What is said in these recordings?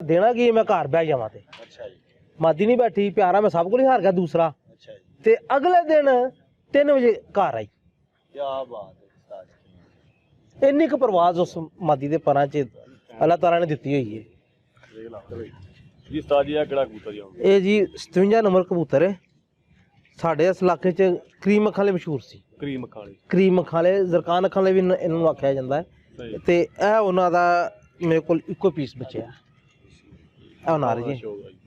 देना कि मैं घर बह जावां ते मादी नहीं बैठी प्यारा मैं सब को हार गया दूसरा ते अगले दिन 3 बजे घर आई। क्या बात है। इन्नी क परवाज उस मादी दे परां च अल्लाह ताला ने दित्ती हुई है। जी उस्ताद जी केड़ा कबूतर जी? ये जी 57 नंबर कबूतर है। साढ़े इस इलाके च क्रीम अखां वाले मशहूर सी। क्रीम अखां वाले, क्रीम अखां वाले जरकान अखां वाले भी इन्होंने आख्या जाता है। तो यह उन्होंने मेरे को इको पीस बचे है नार जी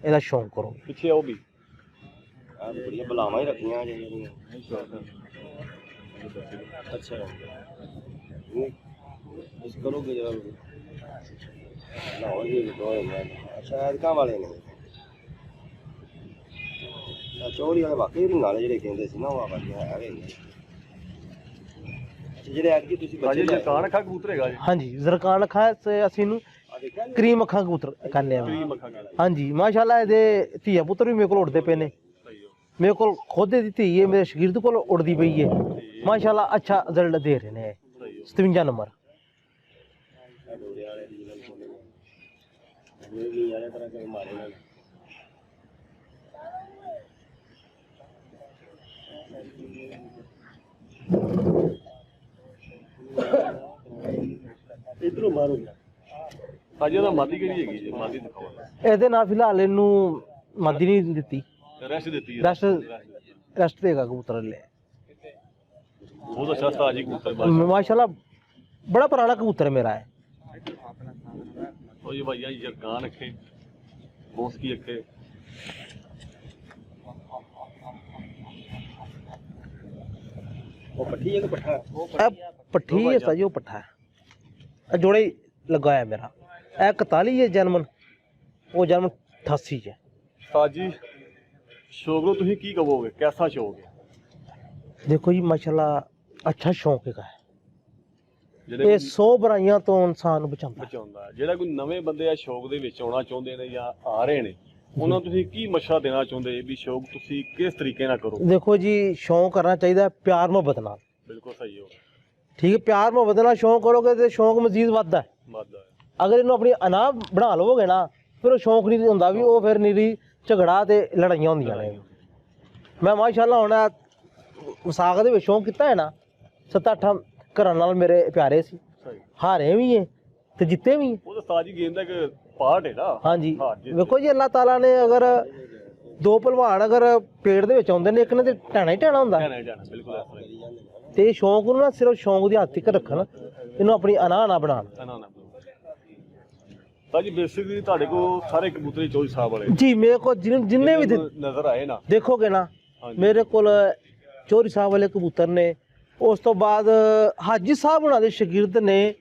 ਇਹਦਾ शौक करो पिछे आओ भी बड़िया बलावां ही रखियां अच्छा इस करोगे जरा लाहौर ये तो अच्छा ऐदका वाले ने चौड़ी वाले वाकई रिंग वाले जेडे कहंदे सी ना वो वाकई है ਜਿਹੜੇ ਐਤਕੀ ਤੁਸੀਂ ਬੱਚੇ ਜਰਕਾਨ ਅੱਖਾਂ ਕਬੂਤਰ ਹੈਗਾ ਜੀ? ਹਾਂਜੀ ਜ਼ਰਕਾਨ ਅੱਖਾਂ ਅਸੀਂ ਨੂੰ ਕਰੀਮ ਅੱਖਾਂ ਕਬੂਤਰ ਕਹਿੰਦੇ ਆ। ਹਾਂਜੀ ਮਾਸ਼ਾਅੱਲਾ ਇਹਦੇ ਧੀਆ ਪੁੱਤਰ ਵੀ ਮੇਰੇ ਕੋਲ ਉੱਡਦੇ ਪਏ ਨੇ। ਮੇਰੇ ਕੋਲ ਖੁਦ ਦੀ ਧੀ ਹੈ ਮੇਰੇ ਸ਼ਗਿਰਦ ਕੋਲ ਉੱਡਦੀ ਪਈ ਹੈ ਮਾਸ਼ਾਅੱਲਾ ਅੱਛਾ ਰਿਜ਼ਲਟ ਦੇ ਰਹੇ ਨੇ। 57 ਨੰਬਰ ਇਧਰੋਂ ਮਾਰੋ ਸਾਜੀ ਦਾ ਮਾਦੀ ਕਿਹੜੀ ਹੈਗੀ ਜੀ? ਮਾਦੀ ਦਿਖਾਓ। ਇਹਦੇ ਨਾਲ ਫਿਲਹਾਲ ਇਹਨੂੰ ਮਾਦੀ ਨਹੀਂ ਦਿੱਤੀ, ਰੈਸਟ ਦਿੱਤੀ ਹੈ। ਰੈਸਟ ਦੇਗਾ ਕਬੂਤਰ ਲੈ। ਬਹੁਤ ਅੱਛਾ ਉਸਤਾਦ ਜੀ ਕਬੂਤਰ माशाल्लाह बड़ा पुराना कबूतर मेरा है। और ये भैया जरकान अखे बोस की अखे वो पट्टी है कि पट्ठा पट्ठी है साजी, वो पट्ठा है। जोड़े लगाया मेरा 41 है जन्मन, वो जन्म 88 है। साजी शौक तुम की कहोगे, कैसा शौक है? देखो जी माशाल्लाह अच्छा शौक है। ਇਹ 100 ਬੁਰਾਈਆਂ ਤੋਂ ਇਨਸਾਨ ਬਚਾਉਂਦਾ। ਜਿਹੜਾ ਕੋਈ ਨਵੇਂ ਬੰਦੇ ਆ ਸ਼ੌਕ ਦੇ ਵਿੱਚ ਆਉਣਾ ਚਾਹੁੰਦੇ ਨੇ ਜਾਂ ਆ ਰਹੇ ਨੇ ਉਹਨਾਂ ਨੂੰ ਤੁਸੀਂ ਕੀ ਮਸ਼ਵਰਾ ਦੇਣਾ ਚਾਹੁੰਦੇ ਵੀ ਸ਼ੌਕ ਤੁਸੀਂ ਕਿਸ ਤਰੀਕੇ ਨਾਲ ਕਰੋ? ਦੇਖੋ ਜੀ ਸ਼ੌਕ ਕਰਨਾ ਚਾਹੀਦਾ ਪਿਆਰ ਮੁਹੱਬਤ ਨਾਲ। ਬਿਲਕੁਲ ਸਹੀ ਹੋ ਠੀਕ ਹੈ, ਪਿਆਰ ਮੁਹੱਬਤ ਨਾਲ ਸ਼ੌਕ ਕਰੋਗੇ ਤੇ ਸ਼ੌਕ ਮਜ਼ੀਦ ਵੱਧਦਾ ਹੈ। ਅਗਰ ਇਹਨੂੰ ਆਪਣੀ ਅਨਾਹ ਬਣਾ ਲਵੋਗੇ ਨਾ ਫਿਰ ਉਹ ਸ਼ੌਕ ਨਹੀਂ ਹੁੰਦਾ, ਵੀ ਉਹ ਫਿਰ ਨਿਰੀ ਝਗੜਾ ਤੇ ਲੜਾਈਆਂ ਹੁੰਦੀਆਂ ਨੇ। ਮੈਂ ਮਾਸ਼ਾਅੱਲਾ ਹੁਣ ਵਿਸਾਖ ਦੇ ਵਿੱਚ ਸ਼ੌਕ ਕੀਤਾ ਹੈ ਨਾ, 7-8 ਘਰਾਂ ਨਾਲ ਮੇਰੇ ਪਿਆਰੇ ਸੀ, ਹਾਰੇ ਵੀ ਹੈ ਤੇ ਜਿੱਤੇ ਵੀ ਹੈ। ਉਹ ਤਾਂ ਸਾਜੀ ਗੇਮ ਦਾ ਇੱਕ ਪਾਰਟ ਹੈ ਨਾ। ਹਾਂਜੀ ਵੇਖੋ ਜੀ ਅੱਲਾਹ ਤਾਲਾ ਨੇ ਅਗਰ ਦੋ ਭਲਵਾਨ ਅਗਰ ਪੇੜ ਦੇ ਵਿੱਚ ਆਉਂਦੇ ਨੇ, ਇੱਕ ਨੇ ਤੇ ਢਾਣਾ ਹੀ ਢਾਣਾ ਹੁੰਦਾ। ਤੇ ਸ਼ੌਂਕ ਨੂੰ ਨਾ ਸਿਰਫ ਸ਼ੌਂਕ ਦੀ ਹੱਥ ਤੱਕ ਰੱਖਣ, ਇਹਨੂੰ ਆਪਣੀ ਅਨਾਹ ਨਾ ਬਣਾਉਣ। ਸਾਜੀ ਬੇਸਿਕਲੀ ਤੁਹਾਡੇ ਕੋਲ ਸਾਰੇ ਕਬੂਤਰ ਚੌਧਰੀ ਸਾਹਿਬ ਵਾਲੇ ਜੀ ਮੇਰੇ ਕੋਲ ਜਿੰਨੇ ਵੀ ਨਜ਼ਰ ਆਏ ਨਾ ਦੇਖੋਗੇ ਨਾ, ਮੇਰੇ ਕੋਲ ਚੌਧਰੀ ਸਾਹਿਬ ਵਾਲੇ ਕਬੂਤਰ ਨੇ। ਉਸ ਤੋਂ ਬਾਅਦ ਹਾਜੀ ਸਾਹਿਬ ਉਹਨਾਂ ਦੇ ਸ਼ਾਗਿਰਦ ਨੇ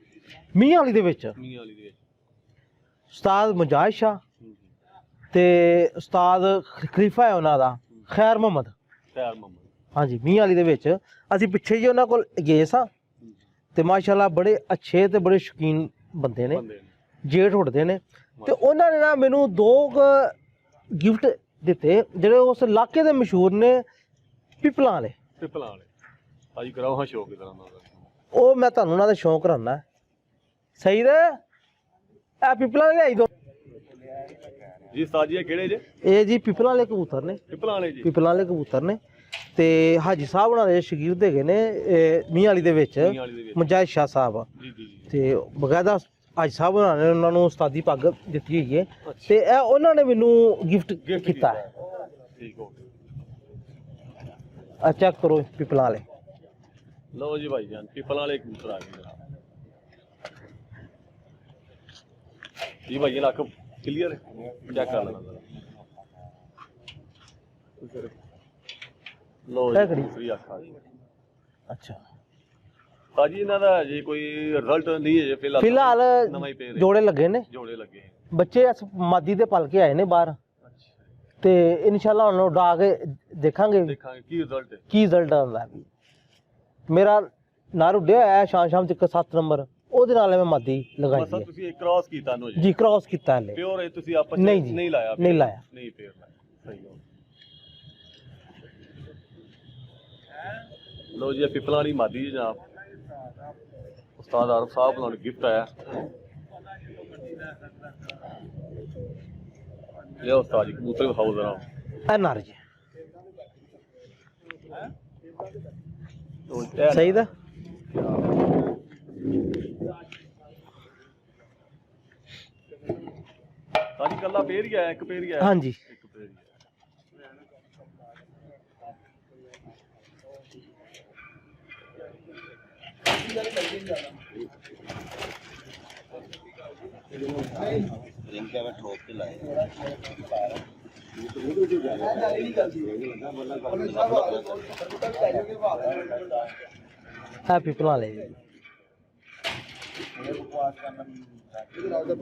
ਮੀਆਂ ਵਾਲੀ ਦੇ ਵਿੱਚ ਉਸਤਾਦ ਮੁਜਾਹਿਦ ਸ਼ਾਹ ਤੇ ਉਸਤਾਦ ਖਲੀਫਾ ਹੈ ਉਹਨਾਂ ਦਾ ਖੈਰ ਮੁਹੰਮਦ। ਹਾਂਜੀ ਮੀਆਂ ਵਾਲੀ ਦੇ ਵਿੱਚ ਅਸੀਂ ਪਿੱਛੇ ਜੀ ਉਹਨਾਂ ਕੋਲ ਗਏ ਸਾਂ ਤੇ ਮਾਸ਼ਾਅੱਲਾ ਬੜੇ ਅੱਛੇ ਤੇ ਬੜੇ ਸ਼ੌਕੀਨ ਬੰਦੇ ਨੇ, ਜੇਠ ਉੱਡਦੇ ਨੇ। ਤੇ ਉਹਨਾਂ ਨੇ ਨਾ ਮੈਨੂੰ 2 ਗਿਫਟ ਦਿੱਤੇ ਜਿਹੜੇ ਉਸ ਇਲਾਕੇ ਦੇ ਮਸ਼ਹੂਰ ਨੇ ਪਿਪਲਾਂ ਵਾਲੇ। ਅੱਜ ਕਰਾਓ ਹਾਂ ਸ਼ੌਕ ਇਦਾਂ ਦਾ ਉਹ ਮੈਂ ਤੁਹਾਨੂੰ ਉਹਨਾਂ ਦਾ ਸ਼ੌਂਕ ਕਰਾਉਣਾ। ਸਹੀ ਦੇ ਇਹ ਪਿਪਲਾਂ ਲਿਆਈ ਦੋ ਜੀ ਸਾਜੀ। ਇਹ ਕਿਹੜੇ ਜੇ? ਇਹ ਜੀ ਪਿਪਲਾਂ ਵਾਲੇ ਕਬੂਤਰ ਨੇ। ਪਿਪਲਾਂ ਵਾਲੇ ਜੀ? ਪਿਪਲਾਂ ਵਾਲੇ ਕਬੂਤਰ ਨੇ ਤੇ ਹਾਜੀ ਸਾਹਿਬ ਉਹਨਾਂ ਦੇ ਸ਼ਾਗਿਰਦ ਹੈਗੇ ਨੇ ਮੀਆਂ ਵਾਲੀ ਦੇ ਵਿੱਚ ਮੁਜਾਹਿਦ ਸ਼ਾਹ ਸਾਹਿਬ। ਤੇ ਬਕਾਇਦਾ ਹਾਜੀ ਸਾਹਿਬ ਉਹਨਾਂ ਨੂੰ ਉਸਤਾਦੀ ਪੱਗ ਦਿੱਤੀ ਹੋਈ ਹੈ ਤੇ ਇਹ ਉਹਨਾਂ ਨੇ ਮੈਨੂੰ ਗਿਫਟ ਕੀਤਾ ਹੈ। ਠੀਕ ਹੋ ਆ ਚੈੱਕ ਕਰੋ ਪਿਪਲਾਂ ਵਾਲੇ। ਲਓ ਜੀ ਭਾਈ ਜਾਨ ਪਿਪਲਾਂ ਵਾਲੇ ਕਬੂਤਰ ਆ ਗਏ ਜੀ ਭਾਈ। ਇਹ ਲੱਕ ਕਲੀਅਰ ਚੈੱਕ ਕਰ ਲੈਣਾ ਜ਼ਰਾ। ਲਓ ਜੀ ਦੂਸਰੀ ਅੱਖ ਆ ਗਈ। ਅੱਛਾ ਸਾਜੀ ਇਹਨਾਂ ਦਾ ਜੇ ਕੋਈ ਰਿਜ਼ਲਟ ਨਹੀਂ ਹੈ ਫਿਲਹਾਲ ਜੋੜੇ ਲੱਗੇ ਨੇ, ਜੋੜੇ ਲੱਗੇ ਬੱਚੇ ਮਾਦੀ ਦੇ ਪਲ ਕੇ ਆਏ ਨੇ ਬਾਹਰ ਤੇ ਇਨਸ਼ਾਅੱਲਾ ਉਹਨਾਂ ਨੂੰ ਉਡਾ ਕੇ ਦੇਖਾਂਗੇ ਕੀ ਰਿਜ਼ਲਟ ਆਉਂਦਾ। ਮੇਰਾ ਨਾਰ ਉੱਡਿਆ ਹੋਇਆ ਸ਼ਾਮ ਤੱਕ 7 ਨੰਬਰ, ਉਹਦੇ ਨਾਲ ਮੈਂ ਮਾਦੀ ਲਗਾਈ ਹੈ। ਤੁਸੀਂ ਇੱਕ ਕ੍ਰਾਸ ਕੀਤਾ ਨੂੰ ਜੀ? ਕ੍ਰਾਸ ਕੀਤਾ ਹਲੇ। ਪਿਓਰ ਹੈ ਤੁਸੀਂ ਆਪਸ ਵਿੱਚ ਨਹੀਂ ਲਾਇਆ? ਨਹੀਂ ਲਾਇਆ। ਨਹੀਂ ਪਿਓਰ ਲਾਇਆ। ਸਹੀ ਹੋ। ਲਓ ਜੀ ਪਿਪਲਾਂ ਵਾਲੀ ਮਾਦੀ ਜਨਾਬ ਉਸਤਾਦ ਆਰਫ ਸਾਹਿਬ ਨੂੰ ਗਿਫਟ ਆਇਆ। ਲਿਆ ਉਸਤਾਦ ਜੀ ਕਬੂਤਰ ਵਿਖਾਓ ਜ਼ਰਾ। ਐਨਆਰ ਜੀ ਸਹੀ ਦਾ ਸਾਡੀ ਕੱਲਾ ਪੇਰ ਹੀ ਆਇਆ, ਇੱਕ ਪੇਰ ਹੀ ਆਇਆ। ਹਾਂਜੀ ਇੱਕ ਪੇਰ ਹੀ ਰਿੰਗ ਕੇ ਮੈਂ ਠੋਕ ਕੇ ਲਾਏ ਹੈਪੀ ਭਲਾ ਲੈ ਜੀ।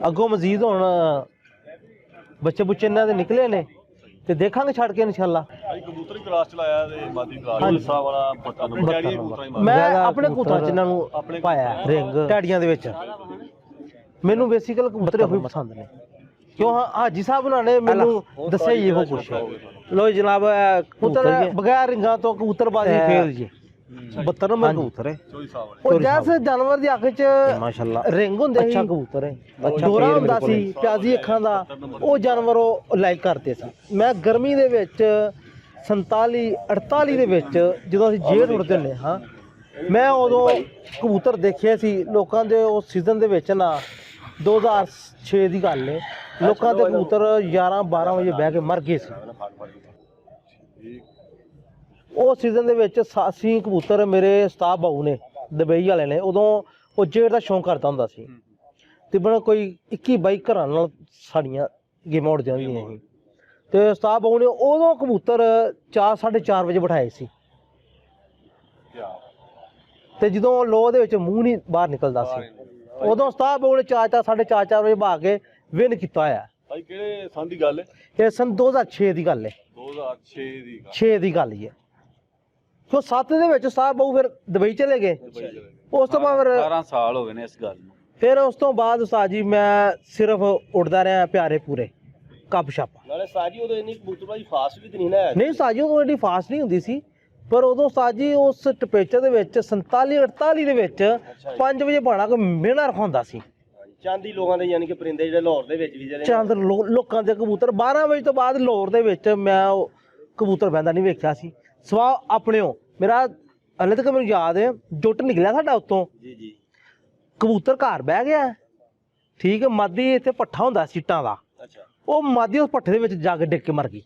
ਅੱਗੋਂ ਮਜ਼ੀਦ ਹੁਣ ਬੱਚੇ ਬੁੱਚੇ ਇਹਨਾਂ ਦੇ ਨਿਕਲੇ ਨੇ ਤੇ ਦੇਖਾਂਗੇ ਛੱਡ ਕੇ ਇਨਸ਼ਾਅੱਲਾ। ਭਾਈ ਕਬੂਤਰ ਹੀ ਕਲਾਸ ਚ ਲਾਇਆ ਤੇ ਮਾਦੀ ਕਲਾਸ ਹਾਂਜੀ। ਹਿੱਸਾ ਵਾਲਾ ਪੱਤਾ ਨੰਬਰ ਕਿਹੜੀ ਕਬੂਤਰਾਂ ਹੀ ਮਾਰਦਾ। ਮੈਂ ਆਪਣੇ ਕਬੂਤਰਾਂ ਚ ਇਹਨਾਂ ਨੂੰ ਪਾਇਆ ਰਿੰਗ ਟੈਡੀਆਂ ਦੇ ਵਿੱਚ। ਮੈਨੂੰ ਬੇਸਿਕਲ ਕਬੂਤਰ ਇਹੋ ਹੀ ਪਸੰਦ ਨੇ ਕਿਉਂ ਹਾਜੀ ਸਾਹਿਬ ਉਹਨਾਂ ਨੇ ਮੈਨੂੰ ਦੱਸਿਆ ਹੀ ਇਹੋ ਕੁਛ। ਲੋ ਜਨਾਬ ਕਬੂਤਰ ਬਗੈਰ ਰਿੰਗਾਂ ਤੋਂ ਕਬੂਤਰਬਾਜ਼ੀ ਫੇਲ ਜੀ 72 ਨੰਬਰ ਕਬੂਤਰ ਹੈ। ਚੋਈ ਸਾਹਿਬ ਉਹ ਜੈਸੇ ਜਾਨਵਰ ਦੀ ਅੱਖ 'ਚ ਮਾਸ਼ਾਅੱਲਾ ਰਿੰਗ ਹੁੰਦੇ ਸੀ। ਅੱਛਾ ਕਬੂਤਰ ਹੈ, ਡੋਰਾ ਹੁੰਦਾ ਸੀ ਪਿਆਜ਼ੀ ਅੱਖਾਂ ਦਾ। ਉਹ ਜਾਨਵਰ ਉਹ ਲਾਈਕ ਕਰਦੇ ਸੀ। ਮੈਂ ਗਰਮੀ ਦੇ ਵਿੱਚ 47 48 ਦੇ ਵਿੱਚ ਜਦੋਂ ਅਸੀਂ ਜੇਠ ਉੜਦੇ ਹੁੰਦੇ ਹਾਂ, ਮੈਂ ਉਦੋਂ ਕਬੂਤਰ ਦੇਖੇ ਸੀ ਲੋਕਾਂ ਦੇ ਉਸ ਸੀਜ਼ਨ ਦੇ ਵਿੱਚ ਨਾ 2006 ਦੀ ਗੱਲ ਹੈ। ਲੋਕਾਂ ਦੇ ਕਬੂਤਰ 11 12 ਵਜੇ ਬਹਿ ਕੇ ਮਰ ਗਏ ਸੀ। ਉਹ ਸੀਜ਼ਨ ਦੇ ਵਿੱਚ 87 ਕਬੂਤਰ ਮੇਰੇ ਉਸਤਾਦ ਬਾਊ ਨੇ ਦੁਬਈ ਵਾਲੇ ਨੇ ਉਦੋਂ ਉਹ ਜੇਠ ਦਾ ਸ਼ੌਂਕ ਕਰਦਾ ਹੁੰਦਾ ਸੀ। ਤਕਰੀਬਨ ਕੋਈ 21 22 ਘਰਾਂ ਨਾਲ ਸਾਡੀਆਂ ਗੇਮਾਂ ਉੱਡਦੀਆਂ ਹੁੰਦੀਆਂ ਸੀ ਤੇ ਉਸਤਾਦ ਬਾਊ ਨੇ ਉਦੋਂ ਕਬੂਤਰ 4 4:30 ਵਜੇ ਬਿਠਾਏ ਸੀ ਤੇ ਜਦੋਂ ਲੋਹ ਦੇ ਵਿੱਚ ਮੂੰਹ ਨਹੀਂ ਬਾਹਰ ਨਿਕਲਦਾ ਸੀ ਉਦੋਂ ਉਸਤਾਦ ਬਾਊ ਨੇ 4 4:30 ਵਜੇ ਬਹਾ ਕੇ ਵਿਨ ਕੀਤਾ ਹੋਇਆ। ਭਾਈ ਕਿਹੜੇ ਸੰਨ ਦੀ ਗੱਲ ਹੈ? ਇਹ ਸਨ 2006 ਦੀ ਗੱਲ ਹੈ। 2006 ਦੀ ਗੱਲ 6 ਦੀ ਗੱਲ ਹੀ ਹੈ ਕਿਉਂ 7 ਦੇ ਵਿੱਚ ਉਸਤਾਦ ਬਾਊ ਫਿਰ ਦੁਬਈ ਚਲੇ ਗਏ। ਉਸ ਤੋਂ ਬਾਅਦ 18 ਸਾਲ ਹੋ ਗਏ ਨੇ ਇਸ ਗੱਲ ਨੂੰ। ਫਿਰ ਉਸ ਤੋਂ ਬਾਅਦ ਉਸਤਾਦ ਜੀ ਮੈਂ ਸਿਰਫ ਉੱਡਦਾ ਰਿਹਾ ਪਿਆਰੇ ਪੂਰੇ ਕੱਪ ਛੱਪ। ਨਾਲੇ ਸਾਜੀ ਉਦੋਂ ਇੰਨੀ ਕਬੂਤਰਬਾਜ਼ੀ ਫਾਸਟ ਵੀ ਤੇ ਨਹੀਂ ਨਾ ਹੈ। ਨਹੀਂ ਉਸਤਾਦ ਜੀ ਉਦੋਂ ਐਡੀ ਫਾਸਟ ਨਹੀਂ ਹੁੰਦੀ ਸੀ ਪਰ ਉਦੋਂ ਉਸਤਾਦ ਜੀ ਉਸ ਟਪੇਚਰ ਦੇ ਵਿੱਚ 47 48 ਦੇ ਵਿੱਚ 5 ਵਜੇ ਬਾਣਾ ਕੋਈ ਮਿਹਣਾ ਰਖਾਉਂਦਾ ਸੀ। ਚਾਂਦੀ ਲੋਕਾਂ ਦੇ ਯਾਨੀ ਕਿ ਪਰਿੰਦੇ ਜਿਹੜੇ ਲਾਹੌਰ ਦੇ ਵਿੱਚ ਵੀ ਜਿਹੜੇ ਚੰਦ ਲੋਕਾਂ ਦੇ ਕਬੂਤਰ 12 ਵਜੇ ਤੋਂ ਬਾਅਦ ਲਾਹੌਰ ਦੇ ਵਿੱਚ ਮੈਂ ਉਹ ਕਬੂਤਰ ਬਹਿੰਦਾ ਨਹੀਂ ਵੇਖਿਆ ਸੀ ਸਵਾ ਆਪਣਿਓ। ਮੇਰਾ ਹਲੇ ਤੱਕ ਮੈਨੂੰ ਯਾਦ ਹੈ ਜੁੱਟ ਨਿਕਲਿਆ ਸਾਡਾ ਉੱਤੋਂ ਜੀ ਜੀ ਕਬੂਤਰ ਘਰ ਬਹਿ ਗਿਆ ਠੀਕ ਹੈ। ਮਾਦੀ ਇੱਥੇ ਪੱਠਾ ਹੁੰਦਾ ਸੀਟਾਂ ਦਾ, ਅੱਛਾ ਉਹ ਮਾਦੀ ਉਸ ਪੱਠੇ ਦੇ ਵਿੱਚ ਜਾ ਕੇ ਡਿੱਗ ਕੇ ਮਰ ਗਈ।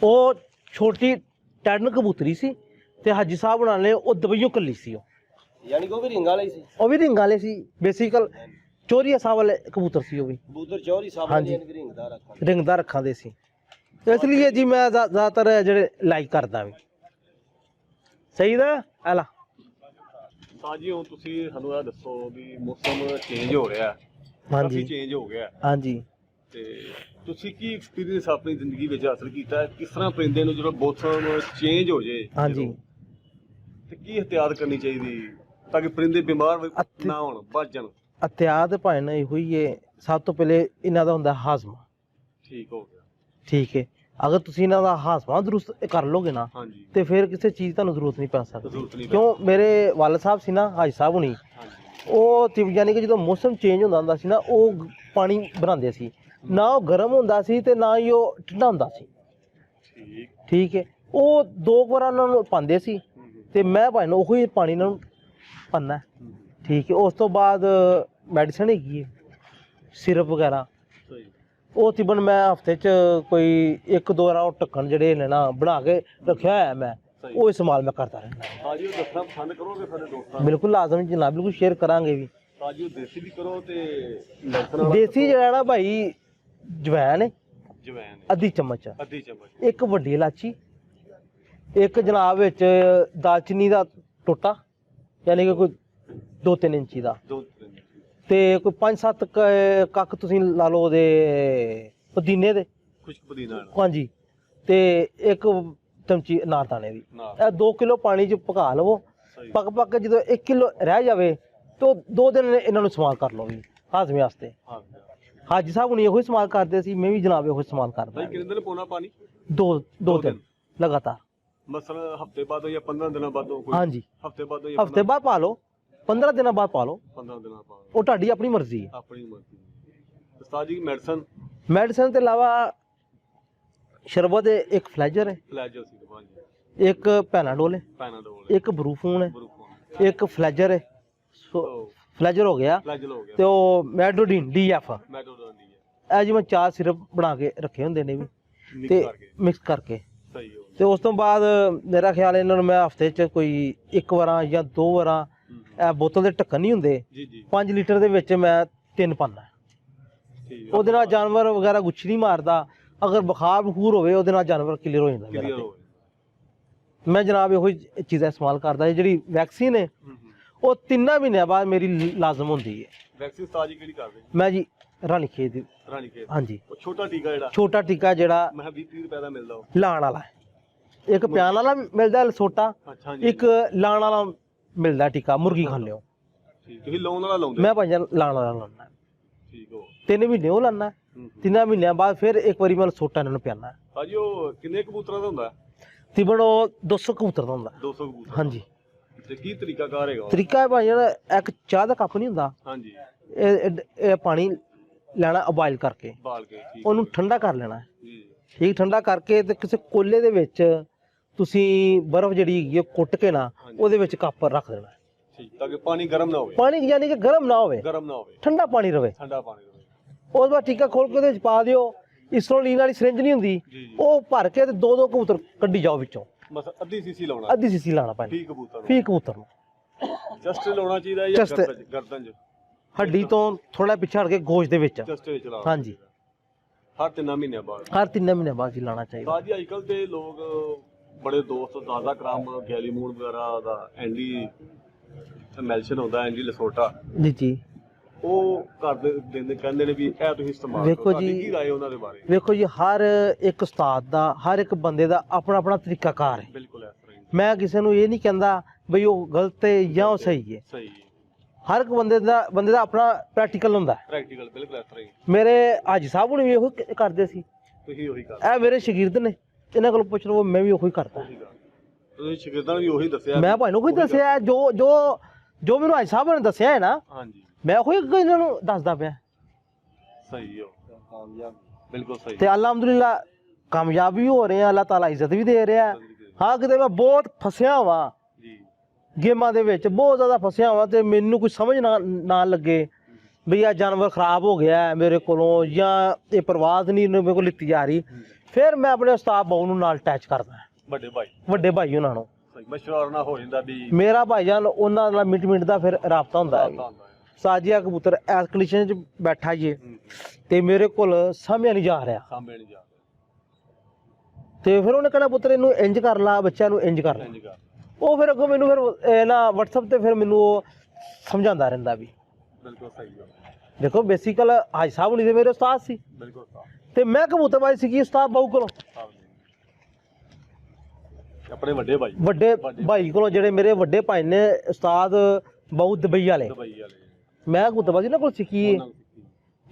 ਉਹ ਛੋਟੀ ਟੈਡਨ ਕਬੂਤਰੀ ਸੀ ਤੇ ਹਾਜੀ ਸਾਹਿਬ ਉਹਨਾਂ ਨੇ ਉਹ ਦਵਾਈਓ ਕੱਲੀ ਸੀ। ਉਹ ਯਾਨੀ ਕਿ ਉਹ ਵੀ ਰਿੰਗ ਵਾਲੇ ਸੀ। ਉਹ ਵੀ ਰਿੰਗ ਵਾਲੇ ਸੀ ਬੇਸਿਕਲ ਚੋਰੀਆ ਸਾਹਿਬ ਵਾਲੇ ਕਬੂਤਰ ਸੀ। ਉਹ ਵੀ ਕਬੂਤਰ ਚੌਰੀ ਸਾਹਿਬ ਹਾਂਜੀ। ਯਾਨੀ ਕਿ ਰਿੰਗ ਦਾ ਰੱਖਾ। ਰਿੰਗ ਦਾ ਰੱਖਾਂ ਦੇ ਸੀ ਇਸ ਲਈ ਜੀ ਮੈਂ ਜ਼ਿਆਦਾਤਰ ਜਿਹੜੇ ਲਾਈਕ ਕਰਦਾ ਵੀ ਸਹੀ ਦਾ ਐਲਾ। ਸਾਜੀ ਹੁਣ ਤੁਸੀਂ ਸਾਨੂੰ ਇਹ ਦੱਸੋ ਵੀ ਮੌਸਮ ਚੇਂਜ ਹੋ ਰਿਹਾ ਕਾਫੀ ਹਾਂਜੀ ਚੇਂਜ ਹੋ ਗਿਆ ਹਾਂਜੀ ਤੇ ਤੁਸੀਂ ਕੀ ਐਕਸਪੀਰੀਅੰਸ ਆਪਣੀ ਜ਼ਿੰਦਗੀ ਵਿੱਚ ਹਾਸਲ ਕੀਤਾ? ਕਿਸ ਤਰ੍ਹਾਂ ਪਰਿੰਦੇ ਨੂੰ ਜਦੋਂ ਮੌਸਮ ਚੇਂਜ ਹੋ ਜੇ ਹਾਂਜੀ ਤੇ ਕੀ ਇhtiyat ਕਰਨੀ ਚਾਹੀਦੀ ਤਾਂ ਕਿ ਪਰਿੰਦੇ ਬਿਮਾਰ ਨਾ ਹੋਣ, ਬਚ ਜਾਣ? ਇhtiyat ਭਾਈ ਨਾ ਇਹੋ ਹੀ ਹੈ। ਸਭ ਤੋਂ ਪਹਿਲੇ ਇਹਨਾਂ ਦਾ ਹੁੰਦਾ ਹਾਜ਼ਮਾ ਠੀਕ ਹੋ ਗਿਆ। ਠੀਕ ਹੈ। ਅਗਰ ਤੁਸੀਂ ਇਹਨਾਂ ਦਾ ਹਾਜ਼ਮਾ ਦਰੁਸਤ ਕਰ ਲੋਗੇ ਨਾ ਹਾਂਜੀ ਤੇ ਫਿਰ ਕਿਸੇ ਚੀਜ਼ ਤੁਹਾਨੂੰ ਜ਼ਰੂਰਤ ਨਹੀਂ ਪੈ ਸਕਦੀ। ਜ਼ਰੂਰਤ ਨਹੀਂ ਕਿਉਂ ਮੇਰੇ ਵਾਲਦ ਸਾਹਿਬ ਸੀ ਨਾ ਹਾਜੀ ਸਾਹਿਬ ਹੁਣੀ ਹਾਂਜੀ ਉਹ ਯਾਨੀ ਕਿ ਜਦੋਂ ਮੌਸਮ ਚੇਂਜ ਹੁੰਦਾ ਸੀ ਨਾ ਉਹ ਪਾਣੀ ਬਣਾਉਂਦੇ ਸੀ ਨਾ ਉਹ ਗਰਮ ਹੁੰਦਾ ਸੀ ਤੇ ਨਾ ਹੀ ਉਹ ਠੰਡਾ ਹੁੰਦਾ ਸੀ। ਠੀਕ ਠੀਕ ਹੈ। ਉਹ 2 ਵਾਰ ਉਹਨਾਂ ਨੂੰ ਪਾਉਂਦੇ ਸੀ ਤੇ ਮੈਂ ਭਾਈ ਨੂੰ ਉਹੀ ਪਾਣੀ ਨਾਲ ਪਾਉਂਦਾ ਠੀਕ ਹੈ। ਉਸ ਤੋਂ ਬਾਅਦ ਮੈਡੀਸਨ ਹੈਗੀ ਹੈ ਸਿਰਪ ਵਗੈਰਾ ਸਹੀ ਉਹ ਤਕਰੀਬਨ ਮੈਂ ਹਫਤੇ 'ਚ ਕੋਈ 1-2 ਵਾਰ ਉਹ ਢੱਕਣ ਜਿਹੜੇ ਨੇ ਨਾ ਬਣਾ ਕੇ ਰੱਖਿਆ ਹੋਇਆ ਮੈਂ ਉਹ ਇਸਤੇਮਾਲ ਮੈਂ ਕਰਦਾ ਰਹਿੰਦਾ। ਸਾਜੀ ਉਹ ਦੱਸਣਾ ਪਸੰਦ ਕਰੋਗੇ ਸਾਡੇ ਦੋਸਤਾਂ ਨੂੰ? ਬਿਲਕੁਲ ਲਾਜ਼ਮ ਜਨਾਬ ਬਿਲਕੁਲ ਸ਼ੇਅਰ ਕਰਾਂਗੇ ਵੀ। ਸਾਜੀ ਉਹ ਦੇਸੀ ਵੀ ਕਰੋ ਤੇ ਲੈਸਨ ਵਾਲਾ ਦੇਸੀ ਜਿਹੜਾ ਨਾ ਭਾਈ ਜਵੈਣ ਜਵੈਨ ਅੱਧੀ ਚਮਚ ਅੱਧੀ ਚਮਚ, ਇੱਕ ਵੱਡੀ ਇਲਾਚੀ, ਇੱਕ ਜਨਾਬ ਵਿੱਚ ਦਾਲਚੀਨੀ ਦਾ ਟੋਟਾ ਯਾਨੀ ਕਿ ਕੋਈ 2-3 ਇੰਚੀ ਦਾ, 2-3 ਤੇ ਕੋਈ 5-7 ਕੱਖ ਤੁਸੀਂ ਲਾ ਲਓ ਉਹਦੇ ਪੁਦੀਨੇ ਦੇ ਖੁਸ਼ਕ ਪੁਦੀਨਾ ਨਾਲ ਹਾਂਜੀ, ਤੇ ਇੱਕ ਚਮਚੀ ਅਨਾਰਦਾਨੇ ਦੀ। ਨਾਲ ਇਹ 2 ਕਿਲੋ ਪਾਣੀ 'ਚ ਪਕਾ ਲਵੋ। ਸਹੀ ਪੱਕ ਕੇ ਜਦੋਂ 1 ਕਿਲੋ ਰਹਿ ਜਾਵੇ ਤਾਂ 2 ਦਿਨ ਇਹਨਾਂ ਨੂੰ ਇਸਤੇਮਾਲ ਕਰ ਲਓ ਵੀ ਹਾਜ਼ਮੇ ਵਾਸਤੇ। ਹਾਂ ਹਾਜੀ ਸਾਹਿਬ ਹੁਣੀ ਇਹੋ ਇਸਤੇਮਾਲ ਕਰਦੇ ਸੀ, ਮੈਂ ਵੀ ਜਨਾਬ ਇਹੋ ਇਸਤੇਮਾਲ ਕਰਦਾ। ਭਾਈ ਕਿੰਨੇ ਦਿਨ ਪਾਉਣਾ ਪਾਣੀ? 2 ਦਿਨ ਲਗਾਤਾਰ। ਮਸਲਾ ਹਫਤੇ ਬਾਅਦ ਜਾਂ 15 ਦਿਨਾਂ ਬਾਅਦ? ਕੋਈ ਹਾਂਜੀ ਹਫਤੇ ਬਾਅਦ ਜਾਂ ਹਫਤੇ ਬਾਅਦ ਪਾ ਲਓ, 15 ਦਿਨਾਂ ਬਾਅਦ ਪਾ ਲਓ, 15 ਦਿਨਾਂ ਬਾਅਦ, ਉਹ ਤੁਹਾਡੀ ਆਪਣੀ ਮਰਜ਼ੀ ਹੈ। ਆਪਣੀ ਮਰਜ਼ੀ। ਉਸਤਾਦ ਜੀ ਮੈਡੀਸਨ ਮੈਡੀਸਨ ਤੋਂ ਇਲਾਵਾ ਸ਼ਰਬਤ ਹੈ, ਇੱਕ ਫਲੈਜਰ ਹੈ, ਫਲੈਜੋ ਸੀ ਹਾਂਜੀ, ਇੱਕ ਪੈਨਾਡੋਲ ਹੈ, ਪੈਨਾਡੋਲ ਇੱਕ ਬਰੂਫੋਨ ਹੈ, ਬਰੂਫੋਨ ਇੱਕ ਫਲੈਜਰ ਹੈ। ਫਲੈਜਰ ਹੋ ਗਿਆ ਫਲੈਜਲ ਹੋ ਗਿਆ ਤੇ ਉਹ ਮੈਡੋਡਿਨ DF, ਮੈਡੋਡੋਨ ਦੀ ਹੈ ਇਹ ਜਿਵੇਂ 4 ਸਿਰਪ ਬਣਾ ਕੇ ਰੱਖੇ ਹੁੰਦੇ ਨੇ ਵੀ ਮਿਕਸ ਤੇ ਕਰਕੇ ਮਿਕਸ ਕਰਕੇ। ਸਹੀ ਹੋ ਤੇ ਉਸ ਤੋਂ ਬਾਅਦ ਮੇਰਾ ਖਿਆਲ ਇਹਨਾਂ ਨੂੰ ਮੈਂ ਹਫਤੇ 'ਚ ਕੋਈ 1 ਵਾਰਾਂ ਜਾਂ 2 ਵਾਰਾਂ, ਇਹ ਬੋਤਲ ਦੇ ਢੱਕਣ ਨਹੀਂ ਹੁੰਦੇ, ਜੀ ਜੀ 5 ਲੀਟਰ ਦੇ ਵਿੱਚ ਮੈਂ 3 ਪਾਉਂਦਾ। ਠੀਕ ਉਹਦੇ ਨਾਲ ਜਾਨਵਰ ਵਗੈਰਾ ਗੁੱਛ ਨਹੀਂ ਮਾਰਦਾ। ਅਗਰ ਬੁਖਾਰ ਬਖੂਰ ਹੋਵੇ ਉਹਦੇ ਨਾਲ ਜਾਨਵਰ ਕਲੀਅਰ ਹੋ ਜਾਂਦਾ ਮੇਰਾ ਕਲੀਅਰ ਤੇ। ਹੋ ਮੈਂ ਜਨਾਬ ਇਹੋ ਹੀ ਚੀਜ਼ਾਂ ਇਸਤੇਮਾਲ ਕਰਦਾ। ਇਹ ਜਿਹੜੀ ਵੈਕਸੀਨ ਹੈ ਉਹ 3 ਮਹੀਨਿਆਂ ਬਾਅਦ ਮੇਰੀ ਲਾਜ਼ਮ ਹੁੰਦੀ ਹੈ। ਵੈਕਸੀਨ ਉਸਤਾਦ ਜੀ ਕਿਹੜੀ ਕਰਦੇ ਮੈਂ ਜੀ ਰਾਨੀਖੇਤ ਦੀ, ਰਾਣੀ ਖੇਤ ਹਾਂਜੀ, ਉਹ ਛੋਟਾ ਟੀਕਾ ਜਿਹੜਾ ਛੋਟਾ ਟੀਕਾ ਜਿਹੜਾ ਮੈਂ 20-30 ਰੁਪਏ ਦਾ ਮਿਲਦਾ ਉਹ ਲਾਣ ਵਾਲਾ ਹੈ। ਇੱਕ ਪਿਆਨ ਵਾਲਾ ਮਿਲਦਾ ਲਸੋਟਾ, ਅੱਛਾ ਜੀ ਇੱਕ ਲਾਣ ਵਾਲਾ ਮਿਲਦਾ ਟੀਕਾ, ਮੁਰਗੀ ਖਾ ਲਿਓ। ਠੀਕ ਤੁਸੀਂ ਲੋਨ ਵਾਲਾ ਲਾਉਂਦੇ ਮੈਂ ਭਾਈ ਲਾਣ ਵਾਲਾ ਲਾਉਣਾ। ਠੀਕ ਹੋ 3 ਮਹੀਨੇ ਉਹ ਲਾਣਾ, 3 ਮਹੀਨਿਆਂ ਬਾਅਦ ਫਿਰ ਇੱਕ ਵਾਰੀ ਮੈਂ ਲਸੋਟਾ ਇਹਨਾਂ ਨੂੰ ਪਿਆਣਾ। ਭਾਜੀ ਉਹ ਕਿੰਨੇ ਕਬੂਤਰਾਂ ਦਾ ਹੁੰਦਾ ਤਕਰੀਬਨ ਉਹ 200 ਕਬੂਤਰ ਦਾ ਹੁੰਦਾ। 200 ਕਬੂਤਰ ਹਾਂਜੀ। ਤੇ ਕੀ ਤਰੀਕਾ ਕਾਰ ਹੈਗਾ ਉਹ? ਤਰੀਕਾ ਹੈ ਭਾਈ ਜਿਹੜਾ ਇੱਕ ਚਾਹ ਦਾ ਕੱਪ ਨਹੀਂ ਹੁੰਦਾ, ਹਾਂਜੀ ਇਹ ਪਾਣੀ ਲੈਣਾ ਉਬਾਲ ਕਰਕੇ, ਬਾਲ ਕੇ ਠੀਕ ਉਹਨੂੰ ਠੰਡਾ ਕਰ ਲੈਣਾ ਹੈ। ਜੀ ਠੀਕ ਠੰਡਾ ਕਰਕੇ ਤੇ ਕਿਸੇ ਕੋਲੇ ਦੇ ਵਿੱਚ ਤੁਸੀਂ ਬਰਫ਼ ਜਿਹੜੀ ਹੈਗੀ ਉਹ ਕੁੱਟ ਕੇ ਨਾ ਉਹਦੇ ਵਿੱਚ ਕੱਪ ਰੱਖ ਦੇਣਾ ਹੈ। ਠੀਕ ਤਾਂ ਕਿ ਪਾਣੀ ਗਰਮ ਨਾ ਹੋਵੇ, ਪਾਣੀ ਯਾਨੀ ਕਿ ਗਰਮ ਨਾ ਹੋਵੇ, ਗਰਮ ਨਾ ਹੋਵੇ, ਠੰਡਾ ਪਾਣੀ ਰਵੇ। ਠੰਡਾ ਪਾਣੀ ਹੋਵੇ। ਉਸ ਬਾਅਦ ਟੀਕਾ ਖੋਲ ਕੇ ਉਹਦੇ ਵਿੱਚ ਪਾ ਦਿਓ। ਇਸਰੋਲੀਨ ਵਾਲੀ ਸਿਰਿੰਜ ਨਹੀਂ ਹੁੰਦੀ, ਜੀ ਜੀ ਉਹ ਭਰ ਕੇ ਤੇ 2-2 ਕਬੂਤਰ ਕੱਢੀ ਜਾਓ ਵਿੱਚੋਂ। ਬਸ ਅੱਧੀ ਸੀਸੀ ਲਾਉਣਾ ਅੱਧੀ ਸੀਸੀ ਲਾਣਾ ਪੈਣਾ ਠੀਕ ਕਬੂਤਰ ਫੀ ਕਬੂਤਰ ਨੂੰ। ਜਸਟ ਲਾਉਣਾ ਚਾਹੀਦਾ ਜਾਂ Just- ਗਰਦਨ ਚ? ਹੱਡੀ ਤੋਂ ਥੋੜਾ ਪਿੱਛੇ ਹਟ ਕੇ ਗੋਸ਼ ਦੇ ਵਿੱਚ। ਜਸਟ ਵਿੱਚ ਲਾਉਣਾ ਹਾਂਜੀ। ਚਾਹੀਦਾ। ਹਰ 3 ਮਹੀਨਿਆਂ ਬਾਅਦ। ਹਰ 3 ਮਹੀਨੇ ਬਾਅਦ ਹੀ ਲਾਣਾ ਚਾਹੀਦਾ। ਬਾਜੀ ਅੱਜ ਕੱਲ ਤੇ ਲੋਕ ਬੜੇ ਦੋਸਤ ਦਾਦਾ ਕਰਾਮ ਗੈਲੀਮੂਨ ਵਗੈਰਾ ਦਾ ਐਂਡੀ ਮੈਲਸ਼ਨ ਹੁੰਦਾ, ਐਂਡੀ ਲਸੋਟਾ, ਜੀ ਜੀ। ਉਹ ਕਰਦੇ ਦਿੰਦੇ ਕਹਿੰਦੇ ਨੇ ਵੀ ਇਹ ਤੁਸੀਂ ਇਸਤੇਮਾਲ ਵੇਖੋ ਕਰੋ। ਤੁਹਾਡੀ ਜੀ- ਕੀ ਰਾਏ ਉਹਨਾਂ ਦੇ ਬਾਰੇ? ਵੇਖੋ ਜੀ, ਹਰ ਇੱਕ ਉਸਤਾਦ ਦਾ, ਹਰ ਇੱਕ ਬੰਦੇ ਦਾ ਆਪਣਾ ਆਪਣਾ ਤਰੀਕਾਕਾਰ ਹੈ। ਬਿਲਕੁਲ ਇਸ ਤਰ੍ਹਾਂ ਹੀ ਮੈਂ ਕਿਸੇ ਨੂੰ ਇਹ ਨਹੀਂ ਕਹਿੰਦਾ ਬਈ ਉਹ ਗਲਤ ਹੈ ਜਾਂ ਉਹ ਸਹੀ ਹੈ। ਸਹੀ ਹੈ, ਹਰ ਇੱਕ ਬੰਦੇ ਦਾ ਆਪਣਾ ਪ੍ਰੈਕਟੀਕਲ ਹੁੰਦਾ ਹੈ। ਪ੍ਰੈਕਟੀਕਲ ਬਿਲਕੁਲ ਇਸ ਤਰ੍ਹਾਂ ਹੀ ਮੇਰੇ ਹਾਜੀ ਸਾਹਿਬ ਹੁਣ ਵੀ ਇਹੋ ਕਰਦੇ ਸੀ। ਤੁਸੀਂ ਉਹੀ ਕਰ ਇਹ ਮੇਰੇ ਸ਼ਾਗਿਰਦ ਨੇ, ਇਹਨਾਂ ਕੋਲ ਪੁੱਛ ਲਓ, ਮੈਂ ਵੀ ਉਹੀ ਕਰਦਾ। ਉਹੀ ਕਰ ਤੁਸੀਂ ਸ਼ਾਗਿਰਦਾਂ ਨੂੰ ਵੀ ਉਹੀ ਦੱਸਿਆ? ਮੈਂ ਭਾਈ ਨੂੰ ਕੋਈ ਦੱਸਿਆ ਜੋ ਮੈਨੂੰ ਹਾਜੀ ਸਾਹਿਬ ਨੇ ਦੱਸਿਆ ਹੈ ਨਾ, ਹਾਂਜੀ ਮੈਂ ਉਹੀ ਇਹਨਾਂ ਨੂੰ ਦੱਸਦਾ ਪਿਆ। ਸਹੀ ਹੋ ਕਾਮਯਾਬ, ਬਿਲਕੁਲ ਸਹੀ। ਤੇ ਅਲਹਮਦੁਲਿਲਾ ਕਾਮਯਾਬ ਵੀ ਹੋ ਰਹੇ ਆ, ਅੱਲਾਹ ਤਾਲਾ ਇੱਜ਼ਤ ਵੀ ਦੇ ਰਿਹਾ। ਹਾਂ, ਕਿਤੇ ਮੈਂ ਬਹੁਤ ਫਸਿਆ ਵਾਂ ਜੀ ਗੇਮਾਂ ਦੇ ਵਿੱਚ, ਬਹੁਤ ਜ਼ਿਆਦਾ ਫਸਿਆ ਵਾਂ ਤੇ ਮੈਨੂੰ ਕੋਈ ਸਮਝ ਨਾ ਲੱਗੇ ਵੀ ਆ ਜਾਨਵਰ ਖਰਾਬ ਹੋ ਗਿਆ ਮੇਰੇ ਕੋਲੋਂ ਜਾਂ ਇਹ ਪ੍ਰਵਾਜ਼ ਨਹੀਂ ਮੇਰੇ ਕੋਲ ਲਿੱਤੀ ਜਾ ਰਹੀ। ਫਿਰ ਮੈਂ ਆਪਣੇ ਉਸਤਾਦ ਬਾਊ ਨੂੰ ਨਾਲ ਅਟੈਚ ਕਰਦਾ, ਵੱਡੇ ਭਾਈ ਉਹਨਾਂ ਨੂੰ। ਸਹੀ ਮਸ਼ਵਰਾ ਨਾ ਹੋ ਜਾਂਦਾ ਵੀ ਮੇਰਾ ਭਾਈਜਾਨ ਉਹਨਾਂ ਨਾਲ ਮਿੰਟ ਦਾ ਫਿਰ ਰਾਬਤਾ ਹੁੰਦਾ ਹੈ। ਸਾਜੀਆ ਕਬੂਤਰ ਐਸ ਕੰਡੀਸ਼ਨ 'ਚ ਬੈਠਾ ਜੀ ਤੇ ਮੇਰੇ ਕੋਲ ਸਾਹਮਣੇ ਨਹੀਂ ਜਾ ਰਿਹਾ, ਸਾਹਮਣੇ ਨਹੀਂ ਜਾ ਤੇ ਫਿਰ ਉਹਨੇ ਕਹਿਣਾ ਪੁੱਤਰ ਇਹਨੂੰ ਇੰਜ ਕਰ ਲਾ, ਬੱਚਿਆਂ ਨੂੰ ਇੰਜ ਕਰ ਲਾ। ਰਿਹਾ। ਉਹ ਫਿਰ ਅੱਗੋਂ ਮੈਨੂੰ ਫਿਰ ਨਾ WhatsApp ਤੇ ਫਿਰ ਮੈਨੂੰ ਉਹ ਸਮਝਾਉਂਦਾ ਰਹਿੰਦਾ ਵੀ ਬਿਲਕੁਲ ਸਹੀ ਹੋ, ਦੇਖੋ ਬੇਸਿਕਲ ਹਾਜੀ ਸਾਹਿਬ ਹੁਣੀ ਤੇ ਮੇਰੇ ਉਸਤਾਦ ਸੀ ਬਿਲਕੁਲ ਸਾਫ ਤੇ ਮੈਂ ਕਬੂਤਰਬਾਜ਼ੀ ਸਿੱਖੀ ਉਸਤਾਦ ਬਾਊ ਕੋਲੋਂ, ਆਪਣੇ ਵੱਡੇ ਭਾਈ ਵੱਡੇ ਭਾਈ ਕੋਲੋਂ, ਜਿਹੜੇ ਮੇਰੇ ਵੱਡੇ ਭਾਈ ਨੇ ਉਸਤਾਦ ਬਾਊ ਦੁਬਈ ਵਾਲੇ। ਦੁਬਈ ਵਾਲੇ ਮੈਂ ਕਬੂਤਰਬਾਜ਼ੀ ਇਹਨਾਂ ਕੋਲ ਸਿੱਖੀ ਹੈ ਉਹਨਾਂ ਨੂੰ ਸਿੱਖੀ।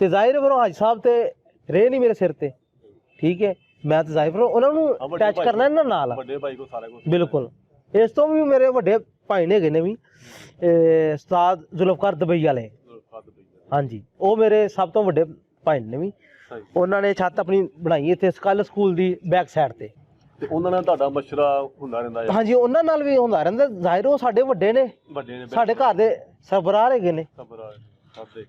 ਤੇ ਜ਼ਾਹਿਰ ਫਿਰ ਹਾਜੀ ਸਾਹਿਬ ਤੇ ਰਹੇ ਨਹੀਂ ਮੇਰੇ ਸਿਰ ਤੇ, ਠੀਕ ਹੈ। ਮੈਂ ਤਾਂ ਜ਼ਾਹਿਰ ਉਹਨਾਂ ਨੂੰ ਅਟੈਚ ਕਰਨਾ ਇਹਨਾਂ ਨਾਲ, ਵੱਡੇ ਭਾਈ ਕੋ ਸਾਰਾ ਕੁਝ ਬਿਲਕੁਲ। ਇਸ ਤੋਂ ਵੀ ਮੇਰੇ ਵੱਡੇ ਭਾਈ ਨੇ ਹੈਗੇ ਨੇ ਵੀ, ਉਸਤਾਦ ਜ਼ੁਲਫਕਾਰ ਦੁਬਈ ਵਾਲੇ, ਹਾਂਜੀ, ਉਹ ਮੇਰੇ ਸਭ ਤੋਂ ਵੱਡੇ ਭਾਈ ਨੇ ਵੀ। ਉਹਨਾਂ ਨੇ ਛੱਤ ਆਪਣੀ ਬਣਾਈ ਇੱਥੇ ਸਕਲ ਸਕੂਲ ਦੀ ਬੈਕ ਸਾਈਡ ਤੇ, ਤੇ ਉਹਨਾਂ ਨਾਲ ਤੁਹਾਡਾ ਮਸ਼ਵਰਾ ਹੁੰਦਾ ਰਹਿੰਦਾ ਹੈ? ਹਾਂਜੀ, ਉਹਨਾਂ ਨਾਲ ਵੀ ਹੁੰਦਾ ਰਹਿੰਦਾ। ਜ਼ਾਹਿਰ ਉਹ ਸਾਡੇ ਵੱਡੇ ਨੇ, ਵੱਡੇ ਨੇ, ਸਾਡੇ ਘਰ ਦੇ ਸਰਬਰਾਹ ਹੈਗੇ ਨੇ, ਸਬਰ ਕਰਦੇ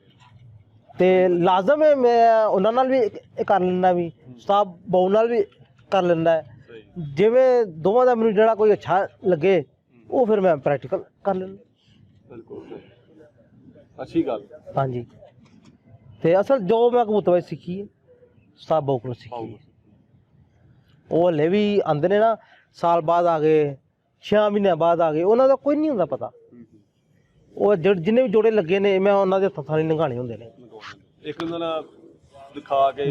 ਤੇ ਲਾਜ਼ਮ ਹੈ ਮੈਂ ਉਹਨਾਂ ਨਾਲ ਵੀ ਕਰ ਲੈਂਦਾ, ਵੀ ਉਸਤਾਦ ਬਾਊ ਨਾਲ ਵੀ ਕਰ ਲੈਂਦਾ ਹੈ। ਜਿਵੇਂ ਦੋਵਾਂ ਦਾ ਮੈਨੂੰ ਜਿਹੜਾ ਕੋਈ ਅੱਛਾ ਲੱਗੇ ਉਹ ਫਿਰ ਮੈਂ ਪ੍ਰੈਕਟੀਕਲ ਕਰ ਲੈਂਦਾ। ਬਿਲਕੁਲ ਅੱਛੀ ਗੱਲ। ਹਾਂਜੀ, ਤੇ ਅਸਲ ਜੋ ਮੈਂ ਕਬੂਤਰਬਾਜ਼ੀ ਸਿੱਖੀ ਹੈ ਉਸਤਾਦ ਬਾਊ ਕੋਲੋਂ ਸਿੱਖੀ ਹੈ। ਉਹ ਹਲੇ ਵੀ ਆਉਂਦੇ ਨੇ ਨਾ, ਸਾਲ ਬਾਅਦ ਆ ਗਏ, 6 ਮਹੀਨਿਆਂ ਬਾਅਦ ਆ ਗਏ, ਉਹਨਾਂ ਦਾ ਕੋਈ ਨਹੀਂ ਹੁੰਦਾ ਪਤਾ। ਉਹ ਜਿੰਨੇ ਵੀ ਜੋੜੇ ਲੱਗੇ ਨੇ ਮੈਂ ਉਹਨਾਂ ਦੇ ਹੱਥਾਂ ਥਾਣੀ ਲੰਘਾਣੇ ਹੁੰਦੇ ਨੇ, ਇੱਕ ਉਹਨਾਂ ਨਾਲ ਦਿਖਾ ਕੇ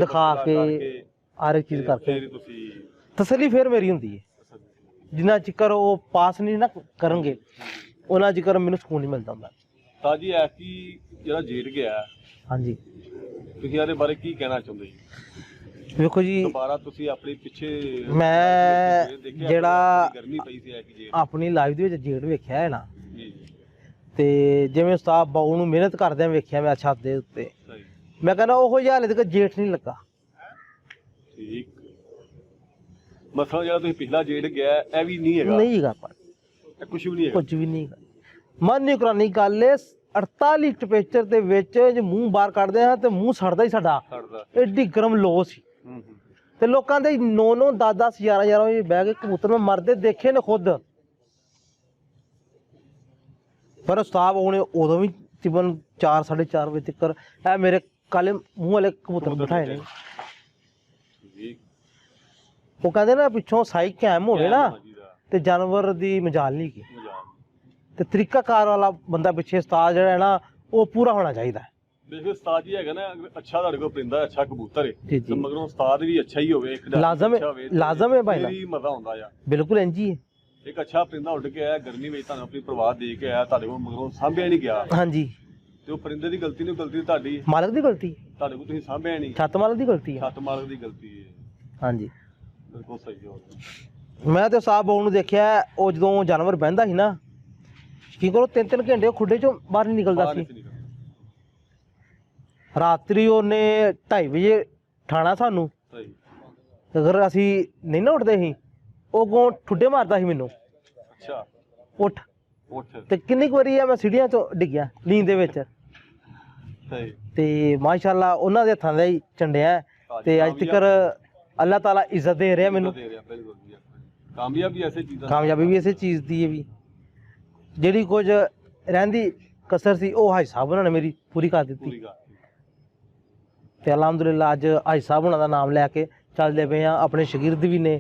ਹਰ ਇੱਕ ਚੀਜ਼ ਕਰਕੇ ਫਿਰ ਤੁਸੀਂ ਤਸੱਲੀ ਫਿਰ ਮੇਰੀ ਹੁੰਦੀ ਹੈ। ਜਿੰਨਾ ਚਿਕਰ ਉਹ ਪਾਸ ਨਹੀਂ ਨਾ ਕਰਨਗੇ ਉਹਨਾਂ ਚਿਕਰ ਮੈਨੂੰ ਸਕੂਨ ਨਹੀਂ ਮਿਲਦਾ ਹੁੰਦਾ। ਤਾਂ ਜੀ ਐਸੀ ਜਿਹੜਾ ਜੇਠ ਗਿਆ, ਹਾਂਜੀ, ਤੁਸੀਂ ਇਹਦੇ ਬਾਰੇ ਕੀ ਕਹਿਣਾ ਚਾਹੁੰਦੇ ਜੀ? ਵੇਖੋ ਜੀ, ਦੁਬਾਰਾ ਤੁਸੀਂ ਆਪਣੇ ਪਿੱਛੇ ਮੈਂ ਜਿਹੜਾ ਗਰਮੀ ਪਈ ਸੀ ਐਸੀ ਜੇਠ ਆਪਣੀ ਲਾਈਫ ਦੇ ਵਿੱਚ ਜੇੜ ਵੇਖਿਆ ਹੈ ਨਾ, ਜੀ ਤੇ ਜਿਵੇਂ ਉਸਤਾਦ ਬਾਊ ਨੂੰ ਮਿਹਨਤ ਕਰਦਿਆਂ ਵੇਖਿਆ ਮੈਂ ਛੱਤ ਦੇ ਉੱਤੇ, ਸਹੀ, ਮੈਂ ਕਹਿੰਦਾ ਉਹੋ ਜਿਹਾ ਹਾਲੇ ਤੱਕ ਜੇਠ ਨਹੀਂ ਲੱਗਾ। ਠੀਕ। ਮਸਲਾ ਜਿਹੜਾ ਤੁਸੀਂ ਪਿਛਲਾ ਜੇੜ ਗਿਆ ਇਹ ਵੀ ਨਹੀਂ ਹੈਗਾ, ਨਹੀਂ ਹੈਗਾ ਪਰ ਇਹ ਕੁਝ ਵੀ ਨਹੀਂ ਹੈਗਾ। ਕੁਝ ਵੀ ਨਹੀਂ ਹੈਗਾ। ਮਨ ਨਹੀਂ ਕਰਾਨੀ ਗੱਲ ਏ 48 ਟੈਂਪਰੇਚਰ ਦੇ ਵਿੱਚ ਜੇ ਮੂੰਹ ਬਾਹਰ ਕੱਢਦੇ ਆ ਤੇ ਮੂੰਹ ਸੜਦਾ ਹੀ ਸਾਡਾ, ਛੱਡਦਾ। ਐਡੀ ਗਰਮ ਲੋ ਸੀ। ਤੇ ਲੋਕਾਂ ਦੇ 9-9 10-10 11-11 ਵਜੇ ਬਹਿ ਕੇ ਕਬੂਤਰ ਮੈਂ ਮਰਦੇ ਦੇਖੇ ਨੇ ਖੁਦ। ਪਰ ਉਸਤਾਦ ਉਹਨੇ ਉਦੋਂ ਵੀ ਤਕਰੀਬਨ 4-4:30 ਵਜੇ ਤੱਕ ਇਹ ਮੇਰੇ ਕਾਲੇ ਮੂੰਹ ਵਾਲੇ ਕਬੂਤਰ ਬਿਠਾਏ ਨੇ। ਠੀਕ। ਉਹ ਕਹਿੰਦੇ ਨਾ ਪਿੱਛੋਂ ਸਾਈ ਕੈਮ ਹੋਵੇ ਨਾ ਹਾਂਜੀ ਦਾ ਤੇ ਜਾਨਵਰ ਦੀ ਮਜਾਲ ਨਹੀਂ ਕੀ, ਮਜ਼ਾਕ। ਤੇ ਤਰੀਕਾਕਾਰ ਵਾਲਾ ਬੰਦਾ ਪਿੱਛੇ ਉਸਤਾਦ ਜਿਹੜਾ ਹੈ ਨਾ ਉਹ ਪੂਰਾ ਹੋਣਾ ਚਾਹੀਦਾ ਹੈ। ਦੇਖੋ ਉਸਤਾਦ ਜੀ ਹੈਗਾ ਨਾ, ਅਗਰ ਅੱਛਾ ਤੁਹਾਡੇ ਕੋਲ ਪਰਿੰਦਾ ਅੱਛਾ ਕਬੂਤਰ ਹੈ ਜੀ, ਤੇ ਜੀ। ਮਗਰੋਂ ਉਸਤਾਦ ਵੀ ਅੱਛਾ ਹੀ ਹੋਵੇ, ਇੱਕ ਲਾਜ਼ਮ ਹੈ, ਅੱਛਾ ਹੋਵੇ ਤੇ ਲਾਜ਼ਮ ਹੈ ਭਾਈ ਫਿਰ ਹੀ ਮਜ਼ਾ ਆਉਂਦਾ ਆ। ਬਿਲਕੁਲ ਇੰਝ ਹੀ ਹੈ। ਇੱਕ ਅੱਛਾ ਪਰਿੰਦਾ ਉੱਡ ਕੇ ਆਇਆ ਗਰਮੀ ਵਿੱਚ, ਤੁਹਾਨੂੰ ਆਪਣੀ ਪਰਵਾਹ ਦੇ ਕੇ ਆਇਆ, ਤੁਹਾਡੇ ਕੋਲ ਮਗਰੋਂ ਸਾਂਭਿਆ ਨਹੀਂ ਗਿਆ, ਹਾਂਜੀ, ਤੇ ਉਹ ਪਰਿੰਦੇ ਦੀ ਗਲਤੀ ਨਹੀਂ, ਗਲਤੀ ਤੁਹਾਡੀ ਹੈ। ਮਾਲਕ ਦੀ ਗਲਤੀ, ਤੁਹਾਡੇ ਕੋਲ ਤੁਸੀਂ ਸਾਂਭਿਆ ਨਹੀਂ, ਛੱਤ ਮਾਲਕ ਦੀ ਗਲਤੀ ਹੈ। ਛੱਤ ਮਾਲਕ ਦੀ ਗਲਤੀ ਹੈ। ਹਾਂਜੀ, ਬਿਲਕੁਲ ਸਹੀ ਹੋ। ਮੈਂ ਤੇ ਸਾਹਿਬ ਬਾਊ ਨੂੰ ਦੇਖਿਆ, ਉਹ ਜਦੋਂ ਜਾਨਵਰ ਬਹਿੰਦਾ ਸੀ ਨਾ ਕੀ ਕਰੋ 3-3 ਘੰਟੇ ਉਹ ਖੁੱਡੇ ਚੋਂ ਬਾਹਰ ਨਹੀਂ ਨਿਕਲਦਾ ਬਾਹਰ ਸੀ। ਨਹੀਂ ਨਿਕਲਦਾ। ਰਾਤਰੀ ਉਹਨੇ 2:30 ਵਜੇ ਠਾਣਾ ਸਾਨੂੰ, ਸਹੀ। ਅਗਰ ਅਸੀਂ ਨਹੀਂ ਨਾ ਉੱਠਦੇ ਸੀ ਉਹ ਅੱਗੋਂ ਠੁੱਡੇ ਮਾਰਦਾ ਸੀ ਮੈਨੂੰ, ਅੱਛਾ। ਉੱਠ। ਉੱਠ। ਤੇ ਕਿੰਨੀ ਕੁ ਵਾਰੀ ਆ ਮੈਂ ਸੀੜੀਆਂ ਤੋਂ ਡਿੱਗਿਆ ਨੀਂਦ ਦੇ ਵਿੱਚ। ਸਹੀ। ਤੇ ਮਾਸ਼ਾਅੱਲਾ ਉਹਨਾਂ ਦੇ ਹੱਥਾਂ ਦਾ ਹੀ ਝੰਡਿਆ ਤੇ ਅੱਜ ਤੱਕ ਅੱਲਾਹ ਤਾਲਾ ਇੱਜ਼ਤ ਦੇ ਰਿਹਾ ਮੈਨੂੰ। ਦੇ ਰਿਹਾ, ਬਿਲਕੁਲ ਜੀ। ਕਾਮਯਾਬੀ ਐਸੇ ਚੀਜ਼ਾਂ, ਕਾਮਯਾਬੀ ਵੀ ਇਸੇ ਚੀਜ਼ ਦੀ ਹੈ ਵੀ, ਜਿਹੜੀ ਕੁਝ ਰਹਿੰਦੀ ਕਸਰ ਸੀ ਉਹ ਹਾਜੀ ਸਾਹਿਬ ਉਹਨਾਂ ਨੇ ਮੇਰੀ ਪੂਰੀ ਕਰ ਦਿੱਤੀ। ਪੂਰੀ ਗੱਲ। ਤੇ ਅਲਹਮਦੁਲਿਲਾ ਅੱਜ ਹਾਜੀ ਸਾਹਿਬ ਉਹਨਾਂ ਦਾ ਨਾਮ ਲੈ ਕੇ ਚੱਲਦੇ ਪਏ ਆ, ਆਪਣੇ ਸ਼ਾਗਿਰਦ ਵੀ ਨੇ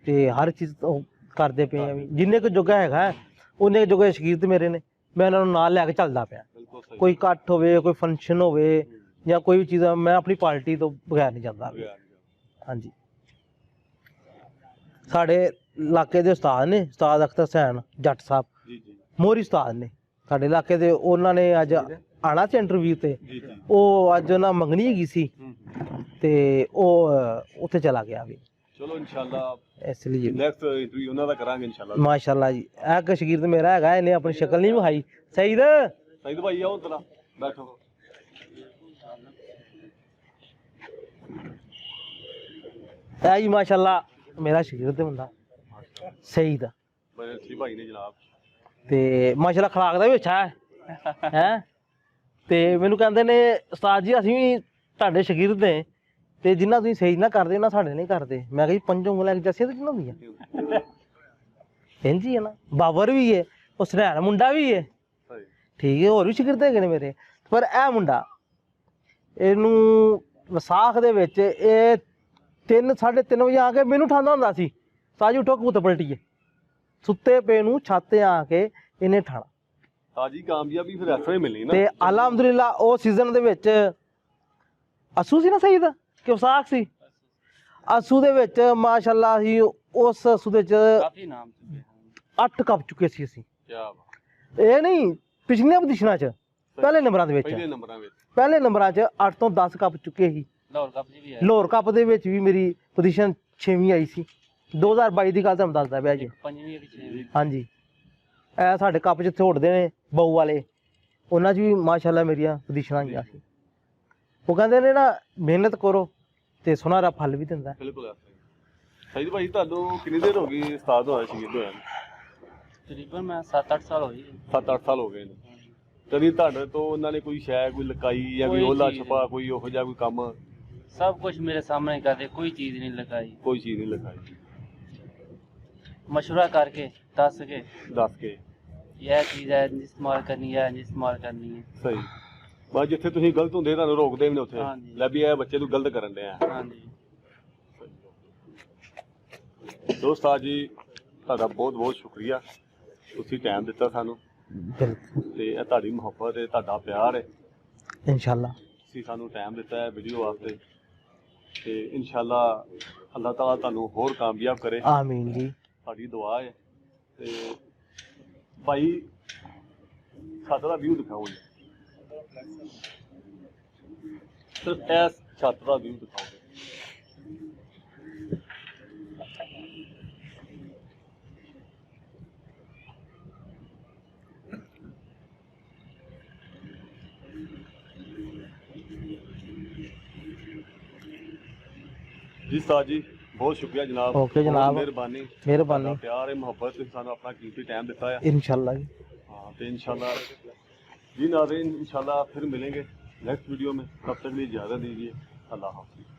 ਤੇ ਹਰ ਚੀਜ਼ ਉਹ ਕਰਦੇ ਪਏ ਆ ਵੀ, ਜਿੰਨੇ ਕੁ ਜੋਗਾ ਹੈਗਾ ਉਹਨੇ ਕੁ ਜੋਗੇ ਸ਼ਾਗਿਰਦ ਮੇਰੇ ਨੇ, ਮੈਂ ਉਹਨਾਂ ਨੂੰ ਨਾਲ ਲੈ ਕੇ ਚੱਲਦਾ ਪਿਆ। ਬਿਲਕੁਲ ਸਹੀ। ਕੋਈ ਇਕੱਠ ਹੋਵੇ, ਕੋਈ ਫੰਕਸ਼ਨ ਹੋਵੇ ਜਾਂ ਕੋਈ ਵੀ ਚੀਜ਼, ਮੈਂ ਆਪਣੀ ਪਾਰਟੀ ਤੋਂ ਬਗੈਰ ਨਹੀਂ ਜਾਂਦਾ। ਹਾਂਜੀ, ਸਾਡੇ ਇਲਾਕੇ ਦੇ ਉਸਤਾਦ ਨੇ, ਉਸਤਾਦ ਅਖਤਰ ਹੁਸੈਨ ਜੱਟ ਸਾਹਿਬ, ਜੀ ਜੀ ਮੋਹਰੀ ਉਸਤਾਦ ਨੇ ਸਾਡੇ ਇਲਾਕੇ ਦੇ, ਉਹਨਾਂ ਨੇ ਅੱਜ ਆਣਾ ਸੀ ਇੰਟਰਵਿਊ ਤੇ। ਜੀ ਜੀ। ਉਹ ਅੱਜ ਉਹਨਾਂ ਮੰਗਣੀ ਹੈਗੀ ਸੀ ਤੇ ਉਹ ਉੱਥੇ ਚਲਾ ਗਿਆ ਵੀ, ਚਲੋ ਇਨਸ਼ਾਅੱਲਾ ਇਸ ਲਈ ਨੈਕਸਟ ਇੰਟਰਵਿਊ ਉਹਨਾਂ ਦਾ ਕਰਾਂਗੇ ਇਨਸ਼ਾਅੱਲਾ। ਮਾਸ਼ਾਅੱਲਾ ਜੀ। ਇਹ ਕਸ਼ਗੀਰ ਮੇਰਾ ਹੈਗਾ, ਇਹਨੇ ਆਪਣੀ ਸ਼ਕਲ ਨਹੀਂ ਵਿਖਾਈ। ਸਈਦ ਸਈਦ ਭਾਈ ਆਓ ਤਰਾ ਬੈਠੋ। ਇਹ ਜੀ ਮਾਸ਼ਾਅੱਲਾ ਮੇਰਾ ਸ਼ਾਗਿਰਦ ਹੁੰਦਾ ਸਈਦ, ਬੜੇ ਅੱਛੇ ਭਾਈ ਨੇ ਜਨਾਬ, ਤੇ ਮਾਸ਼ਾਅੱਲਾ ਖਲਾਕ ਦਾ ਵੀ ਅੱਛਾ ਹੈ ਹੈ। ਤੇ ਮੈਨੂੰ ਕਹਿੰਦੇ ਨੇ ਉਸਤਾਦ ਜੀ ਅਸੀਂ ਵੀ ਤੁਹਾਡੇ ਸ਼ਾਗਿਰਦ ਨੇ ਤੇ ਜਿੰਨਾ ਤੁਸੀਂ ਸਹੀ ਨਾ ਕਰਦੇ ਉਹਨਾਂ ਸਾਡੇ ਨਹੀਂ ਕਰਦੇ। ਮੈਂ ਕਿਹਾ ਜੀ 5 ਉਂਗਲਾਂ ਜੱਸੇ ਤੇ ਕਿੰਨਾ ਹੁੰਦੀਆਂ ਇੰਝ ਹੀ ਹੈ ਨਾ। ਬਾਬਰ ਵੀ ਹੈ, ਉਹ ਸਰੈਣ ਮੁੰਡਾ ਵੀ ਹੈ, ਸਹੀ। ਠੀਕ ਹੈ, ਹੋਰ ਵੀ ਸ਼ਾਗਿਰਦ ਹੈਗੇ ਨੇ ਮੇਰੇ। ਪਰ ਇਹ ਮੁੰਡਾ, ਇਹਨੂੰ ਵਿਸਾਖ ਦੇ ਵਿੱਚ ਇਹ 3-3:30 ਵਜੇ ਆ ਕੇ ਮੈਨੂੰ ਉਠਾਉਂਦਾ ਹੁੰਦਾ ਸੀ, ਸਾਜੀ ਉਠੋ ਕਬੂਤਰ ਪਲਟੀਏ। ਸੁੱਤੇ ਪਏ ਨੂੰ ਛੱਤ ਤੇ ਆ ਕੇ ਇਹਨੇ ਠਾਣਾ। ਤਾਜੀ ਕਾਮਯਾਬੀ ਫਿਰ ਐਸਾ ਹੀ ਮਿਲਣੀ ਨਾ। ਤੇ ਅਲਹਮਦੁਲਿਲਾ ਉਹ ਸੀਜ਼ਨ ਦੇ ਵਿੱਚ ਅਸੂ ਸੀ ਨਾ ਸਹੀ ਦਾ ਕਿ ਵਿਸਾਖ ਸੀ, ਅਸੂ ਦੇ ਵਿੱਚ ਮਾਸ਼ਾਅੱਲਾ ਅਸੀਂ ਉਸ ਅਸੂ ਦੇ ਚ ਕਾਫੀ ਨਾਮ 8 ਕੱਪ ਚੁੱਕੇ ਸੀ ਅਸੀਂ। ਕੀ ਬਾਤ। ਇਹ ਨਹੀਂ ਪਿਛਲੀਆਂ ਪੋਜੀਸ਼ਨਾਂ ਚ, ਪਹਿਲੇ ਨੰਬਰਾਂ ਦੇ ਵਿੱਚ, ਪਹਿਲੇ ਨੰਬਰਾਂ ਵਿੱਚ ਪਹਿਲੇ ਨੰਬਰਾਂ ਚ 8 ਤੋਂ 10 ਕੱਪ ਚੁੱਕੇ ਸੀ। ਲਾਹੌਰ ਕੱਪ ਜੀ ਵੀ ਹੈ, ਲਾਹੌਰ ਕੱਪ ਦੇ ਵਿੱਚ ਵੀ ਮੇਰੀ ਪੋਜੀਸ਼ਨ 6ਵੀਂ ਆਈ ਸੀ। 2022 ਦੀ ਗੱਲ ਤੁਹਾਨੂੰ ਦੱਸਦਾ ਪਿਆ ਜੀ। ਪੰਜਵੀਂ ਵਿੱਚ ਛੇਵੀਂ। ਹਾਂਜੀ, ਇਹ ਸਾਡੇ ਕੱਪ ਜਿੱਥੇ ਉੱਡਦੇ ਨੇ ਬਹੂ ਵਾਲੇ, ਉਹਨਾਂ 'ਚ ਵੀ ਮਾਸ਼ਾਅੱਲਾ ਮੇਰੀਆਂ ਪੋਜੀਸ਼ਨਾਂ ਆਈਆਂ ਸੀ। ਉਹ ਕਹਿੰਦੇ ਨੇ ਨਾ ਮਿਹਨਤ ਕਰੋ ਤੇ ਸੁਨਹਿਰਾ ਫਲ ਵੀ ਦਿੰਦਾ। ਬਿਲਕੁਲ ਐਸਾ ਹੀ। ਸਈਦ ਭਾਈ ਤੁਹਾਨੂੰ ਕਿੰਨੀ ਦੇਰ ਹੋ ਗਈ ਉਸਤਾਦ ਹੋਇਆ ਸ਼ਹੀਦ ਹੋਇਆ ਨੂੰ? ਤਕਰੀਬਨ ਮੈਂ 7-8 ਸਾਲ ਹੋਈ। 7-8 ਸਾਲ ਹੋ ਗਏ ਨੇ। ਕਦੀ ਤੁਹਾਡੇ ਤੋਂ ਉਹਨਾਂ ਨੇ ਕੋਈ ਸ਼ੈ ਕੋਈ ਲਕਾਈ ਜਾਂ ਕੋਈ ਕੋਈ ਉਹਲਾ ਚੀਜ਼ ਛਪਾ ਕੋਈ ਉਹੋ ਜਿਹਾ ਕੋਈ ਕੰਮ? सब कुछ मेरे सामने करते, कोई चीज़ नहीं लगाई। ਕੋਈ ਚੀਜ਼ ਨਹੀਂ ਲਕਾਈ। मशवरा करके दस के ਦੱਸ ਕੇ यह चीज़ है इस्तेमाल करनी है, इस्तेमाल करनी है। ਸਹੀ। ਬਸ ਜਿੱਥੇ ਤੁਸੀਂ ਗਲਤ ਹੁੰਦੇ ਤੁਹਾਨੂੰ ਰੋਕਦੇ ਵੀ ਨੇ ਉੱਥੇ, ਹਾਂਜੀ। ਲੈ ਵੀ ਇਹ ਬੱਚੇ ਨੂੰ ਗਲਤ ਕਰਨ ਡਿਆ। हाँ जी। ਦੋਸਤਾਂ ਜੀ ਤੁਹਾਡਾ ਬਹੁਤ ਬਹੁਤ ਸ਼ੁਕਰੀਆ, ਤੁਸੀਂ ਟਾਈਮ ਦਿੱਤਾ ਸਾਨੂੰ ਬਿਲਕੁਲ ਤੇ ਇਹ ਤੁਹਾਡੀ ਮੁਹੱਬਤ ਹੈ, ਤੁਹਾਡਾ ਪਿਆਰ ਹੈ, ਇਨਸ਼ਾਅੱਲਾ। ਤੁਸੀਂ ਸਾਨੂੰ ਟਾਈਮ ਦਿੱਤਾ ਹੈ ਵੀਡੀਓ ਵਾਸਤੇ ਤੇ ਇਨਸ਼ਾਅੱਲਾ ਅੱਲਾਹ ਤਾਲਾ ਤੁਹਾਨੂੰ ਹੋਰ ਕਾਮਯਾਬ ਕਰੇ, ਆਮੀਨ ਜੀ। ਸਾਡੀ ਦੁਆ ਹੈ। ਤੇ ਭਾਈ ਛੱਤ ਦਾ ਵਿਊ ਦਿਖਾਓ ਜੀ, ਸਿਰਫ ਇਸ ਛੱਤ ਦਾ ਵਿਊ ਦਿਖਾਓ। ਜੀ ਉਸਤਾਦ ਜੀ ਬਹੁਤ ਸ਼ੁਕਰੀਆ ਜਨਾਬ। ਓਕੇ ਜਨਾਬ। ਬਹੁਤ ਮਿਹਰਬਾਨੀ। ਮਿਹਰਬਾਨੀ। ਤੁਹਾਡਾ ਪਿਆਰ ਹੈ, ਮੁਹੱਬਤ, ਤੁਸੀਂ ਸਾਨੂੰ ਆਪਣਾ ਕੀਮਤੀ ਟਾਈਮ ਦਿੱਤਾ ਹੈ। इंशाल्लाह जी। हाँ तो इंशाल्लाह जी नाज़रीन, इंशाल्लाह फिर मिलेंगे नेक्स्ट वीडियो में। तब तक लिए इजाज़त दीजिए। अल्लाह हाफ़िज़।